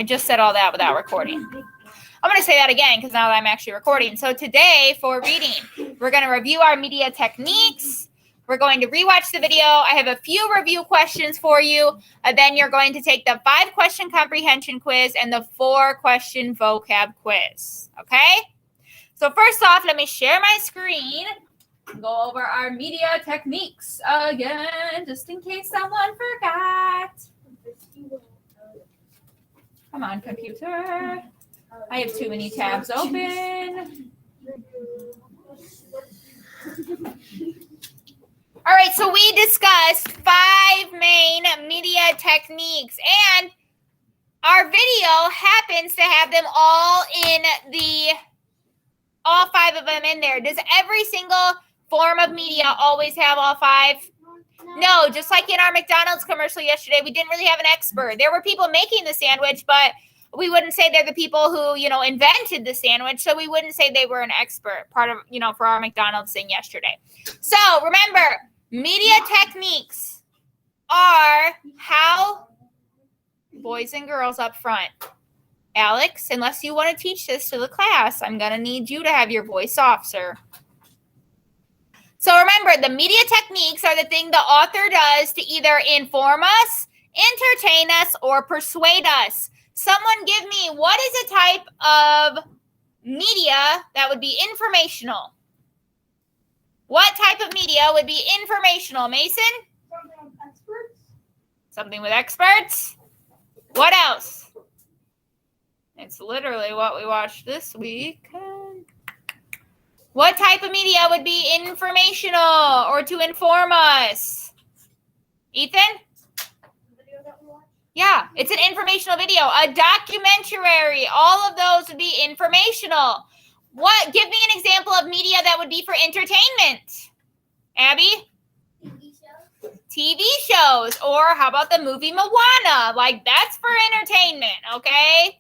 I just said all that without recording. I'm going to say that again because now that I'm actually recording. So today for reading, we're going to review our media techniques. We're going to rewatch the video. I have a few review questions for you. And then you're going to take the 5-question comprehension quiz and the 4-question vocab quiz. Okay? So first off, let me share my screen. Go over our media techniques again, just in case someone forgot. Come on, computer. I have too many tabs open. All right, so we discussed 5 main media techniques, and our video happens to have them all 5 of them in there. Does every single form of media always have all 5? No, just like in our McDonald's commercial yesterday, we didn't really have an expert. There were people making the sandwich, but we wouldn't say they're the people who, invented the sandwich. So we wouldn't say they were an expert part of, for our McDonald's thing yesterday. So remember, media techniques are how boys and girls up front. Alex, unless you want to teach this to the class, I'm going to need you to have your voice off, sir. So remember, the media techniques are the thing the author does to either inform us, entertain us, or persuade us. Someone give me, what is a type of media that would be informational? What type of media would be informational, Mason? Something with experts. Something with experts? What else? It's literally what we watched this week. What type of media would be informational or to inform us? Ethan? The video that we watched. Yeah, it's an informational video. A documentary. All of those would be informational. What? Give me an example of media that would be for entertainment. Abby? TV shows. TV shows. Or how about the movie Moana? Like, that's for entertainment, okay?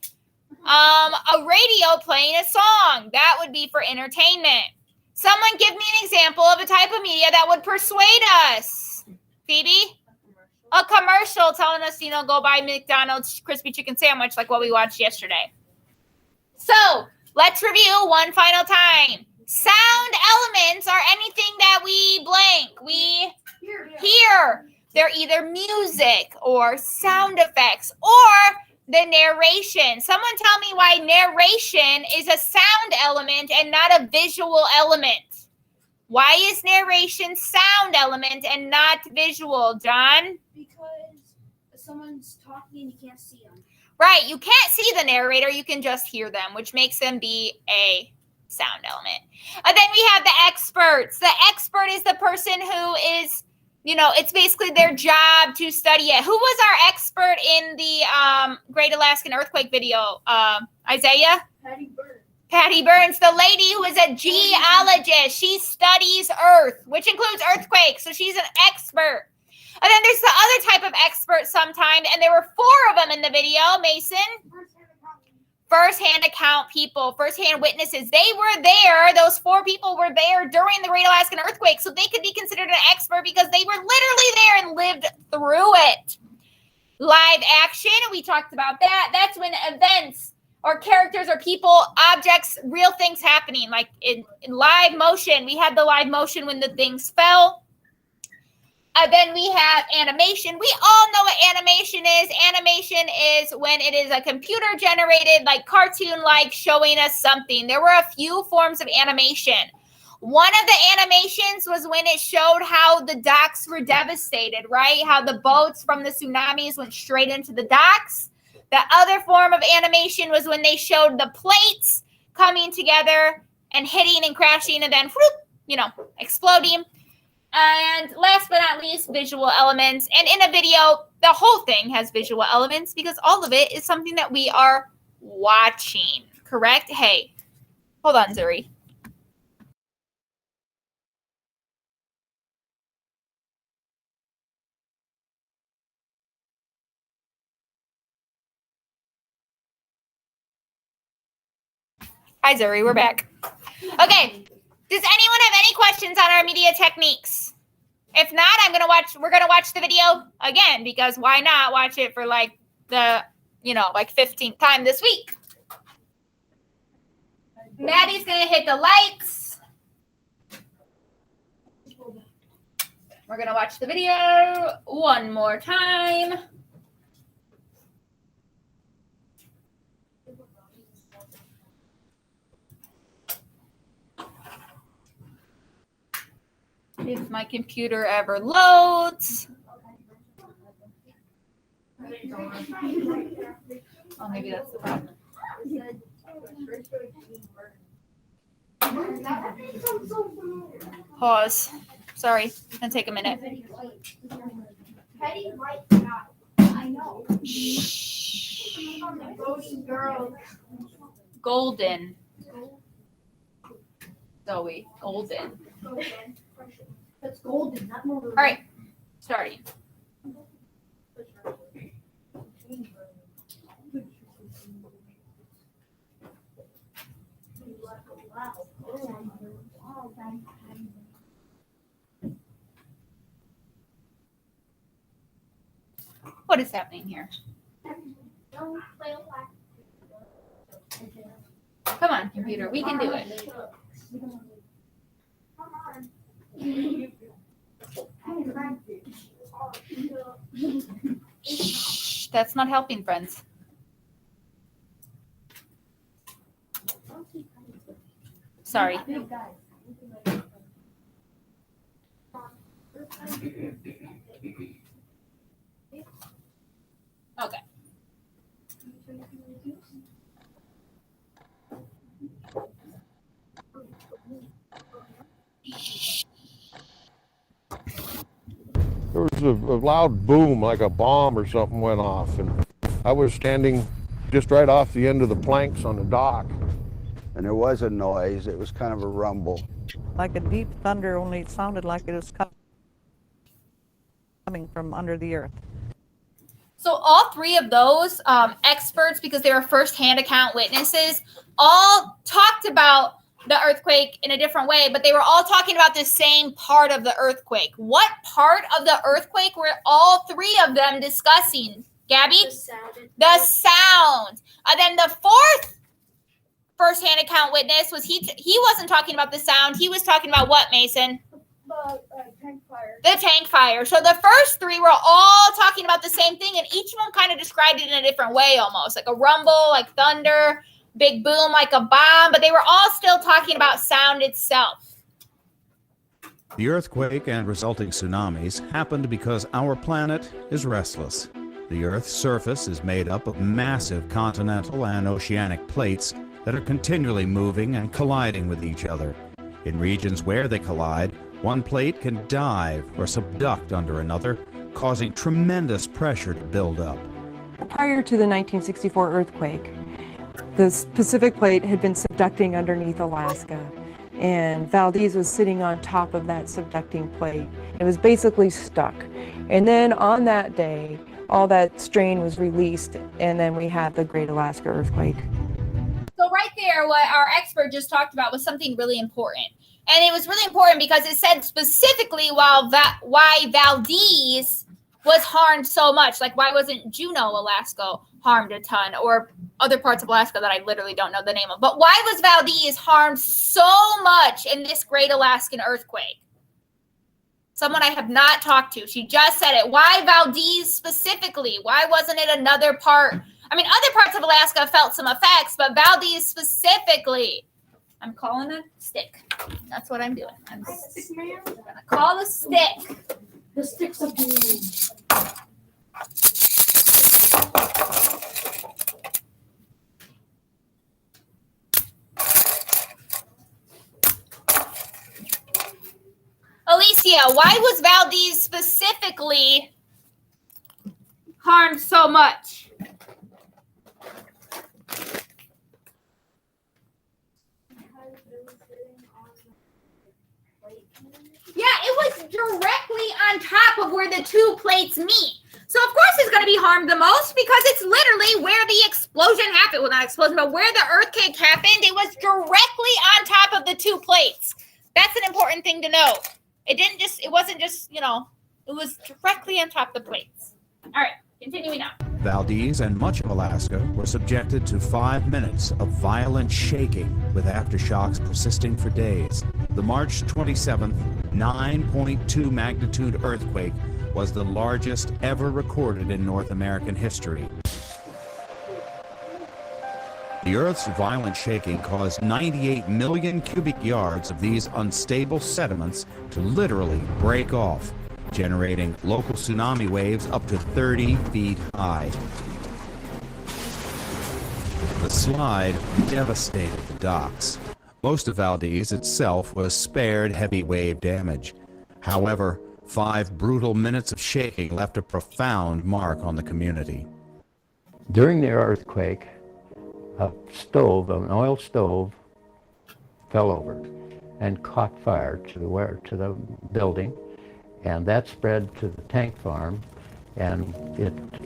A radio playing a song. That would be for entertainment. Someone give me an example of a type of media that would persuade us. Phoebe? A commercial telling us, go buy McDonald's crispy chicken sandwich like what we watched yesterday. So, let's review one final time. Sound elements are anything that we blank. We hear. They're either music or sound effects or the narration. Someone tell me why narration is a sound element and not a visual element. Why is narration sound element and not visual, John? Because someone's talking and you can't see them. Right, you can't see the narrator, you can just hear them, which makes them be a sound element. And then we have the experts. The expert is the person who is, it's basically their job to study it. Who was our expert in the Great Alaskan Earthquake video? Isaiah? Patty Burns, the lady who is a geologist. She studies Earth, which includes earthquakes, so she's an expert. And then there's the other type of expert sometimes, and there were 4 of them in the video, Mason. First-hand account people, first-hand witnesses. They were there. Those 4 people were there during the Great Alaskan Earthquake, so they could be considered an expert because they were literally there and lived through it. Live action, we talked about that. That's when events or characters or people, objects, real things happening. Like in live motion, we had the live motion when the things fell. Then we have animation. We all know what animation is. Animation is when it is a computer-generated, like cartoon-like, showing us something. There were a few forms of animation. One of the animations was when it showed how the docks were devastated, right? How the boats from the tsunamis went straight into the docks. The other form of animation was when they showed the plates coming together and hitting and crashing and then, exploding. And last but not least, visual elements. And in a video, the whole thing has visual elements because all of it is something that we are watching, correct? Hey, hold on, Zuri. Hi, Zuri, we're back. Okay, does anyone have any questions on our media techniques? If not, we're gonna watch the video again because why not watch it for like the like 15th time this week. Maddie's going to hit the likes. We're going to watch the video one more time. If my computer ever loads. Oh, maybe that's the problem. Pause. Sorry, it's gonna take a minute. I know. Golden. Zoe, golden. That's golden, not more. All right, starting. What is happening here? Come on, computer, we can do it. Shh, that's not helping, friends. Sorry. Okay. There was a loud boom, like a bomb or something went off, and I was standing just right off the end of the planks on the dock. And there was a noise. It was kind of a rumble. Like a deep thunder, only it sounded like it was coming from under the earth. So all three of those experts, because they were first-hand account witnesses, all talked about the earthquake in a different way, but they were all talking about the same part of the earthquake. What part of the earthquake were all three of them discussing, Gabby? The sound. And then the fourth first-hand account witness was he wasn't talking about the sound. He was talking about what, Mason? Tank fire. The tank fire. So the first three were all talking about the same thing, and each of them kind of described it in a different way almost. Like a rumble, like thunder, big boom, like a bomb, but they were all still talking about sound itself. The earthquake and resulting tsunamis happened because our planet is restless. The Earth's surface is made up of massive continental and oceanic plates that are continually moving and colliding with each other. In regions where they collide, one plate can dive or subduct under another, causing tremendous pressure to build up. Prior to the 1964 earthquake, the Pacific Plate had been subducting underneath Alaska, and Valdez was sitting on top of that subducting plate. It was basically stuck. And then on that day, all that strain was released, and then we had the Great Alaska Earthquake. So right there, what our expert just talked about was something really important. And it was really important because it said specifically why Valdez was harmed so much. Like, why wasn't Juneau, Alaska harmed a ton, or other parts of Alaska that I literally don't know the name of. But why was Valdez harmed so much in this Great Alaskan Earthquake? Someone I have not talked to. She just said it. Why Valdez specifically? Why wasn't it another part? I mean, other parts of Alaska felt some effects, but Valdez specifically. I'm calling a stick. That's what I'm doing. I'm gonna call a stick. The sticks of doom. Alicia, why was Valdez specifically harmed so much? Yeah, it was directly on top of where the two plates meet. So, of course, it's going to be harmed the most because it's literally where the explosion happened. Well, not explosion, but where the earthquake happened. It was directly on top of the two plates. That's an important thing to know. It wasn't just, it was directly on top of the plates. All right, continuing on. Valdez and much of Alaska were subjected to 5 minutes of violent shaking, with aftershocks persisting for days. The March 27th 9.2 magnitude earthquake was the largest ever recorded in North American history. The Earth's violent shaking caused 98 million cubic yards of these unstable sediments to literally break off, generating local tsunami waves up to 30 feet high. The slide devastated the docks. Most of Valdez itself was spared heavy wave damage. However, 5 brutal minutes of shaking left a profound mark on the community. During the earthquake, an oil stove, fell over and caught fire to the building, and that spread to the tank farm, and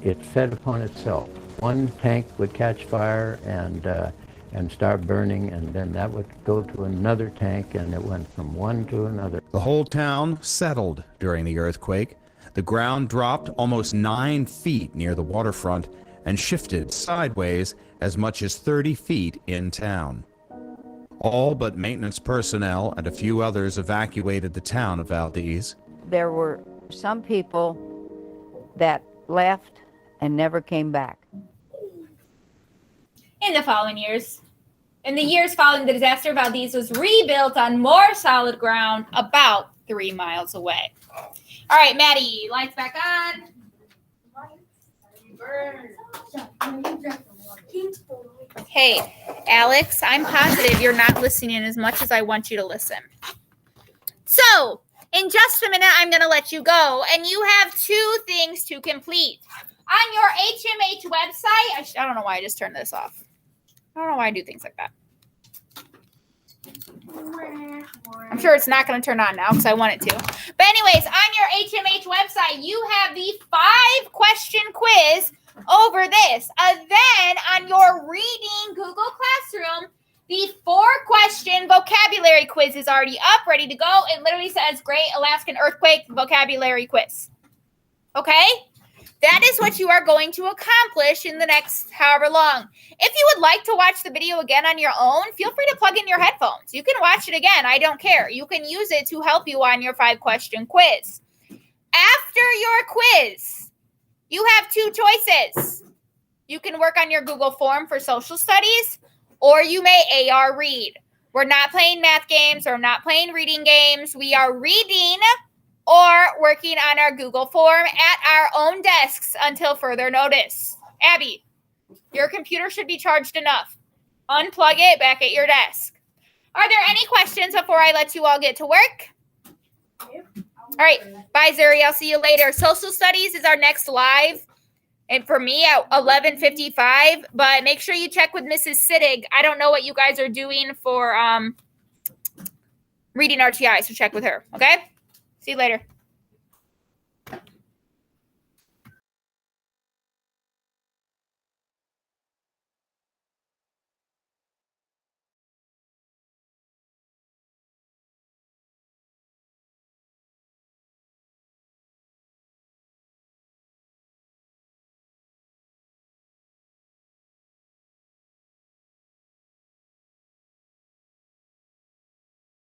it fed upon itself. One tank would catch fire and start burning, and then that would go to another tank, and it went from one to another. The whole town settled during the earthquake. The ground dropped almost 9 feet near the waterfront and shifted sideways as much as 30 feet in town. All but maintenance personnel and a few others evacuated the town of Valdez. There were some people that left and never came back. In the following years, in the years following the disaster, Valdez was rebuilt on more solid ground about 3 miles away. All right, Maddie, lights back on. Hey, Alex, I'm positive you're not listening as much as I want you to listen. So, in just a minute, I'm going to let you go, and you have 2 things to complete. On your HMH website, I don't know why I just turned this off. I don't know why I do things like that. I'm sure it's not going to turn on now because I want it to. But anyways, on your HMH website, you have the 5-question quiz over this. Then on your reading Google Classroom, the 4-question vocabulary quiz is already up, ready to go. It literally says Great Alaskan Earthquake Vocabulary Quiz. Okay? That is what you are going to accomplish in the next however long. If you would like to watch the video again on your own, feel free to plug in your headphones. You can watch it again. I don't care. You can use it to help you on your 5-question quiz. After your quiz, you have 2 choices. You can work on your Google form for social studies, or you may AR read. We're not playing math games or not playing reading games. We are reading or working on our Google form at our own desks until further notice. Abby, your computer should be charged enough. Unplug it back at your desk. Are there any questions before I let you all get to work? All right. Bye, Zuri. I'll see you later. Social studies is our next live. And for me at 11:55. But make sure you check with Mrs. Sittig. I don't know what you guys are doing for reading RTI, so check with her. Okay? See you later.